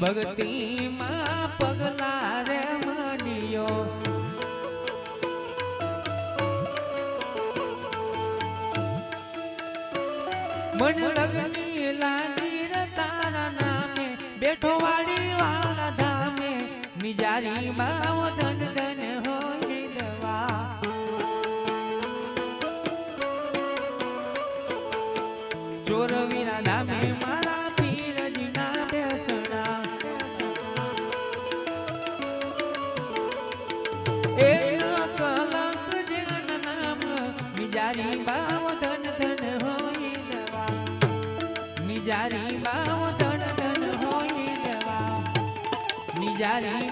भक्ति मां पगला रे मनियो मन लगनी लागी रे तारा नामे बैठो वाड़ी वाला धामे मिजारी मां धन धन होई दवा ચોરવીરા ધામે મારા પીરજીના બેસણા એ કલંક જન નામ મિજારી બાવ ધન ધન હોઈ દવા મિજારી બાવ ધન ધન હોઈ દવા મિજારી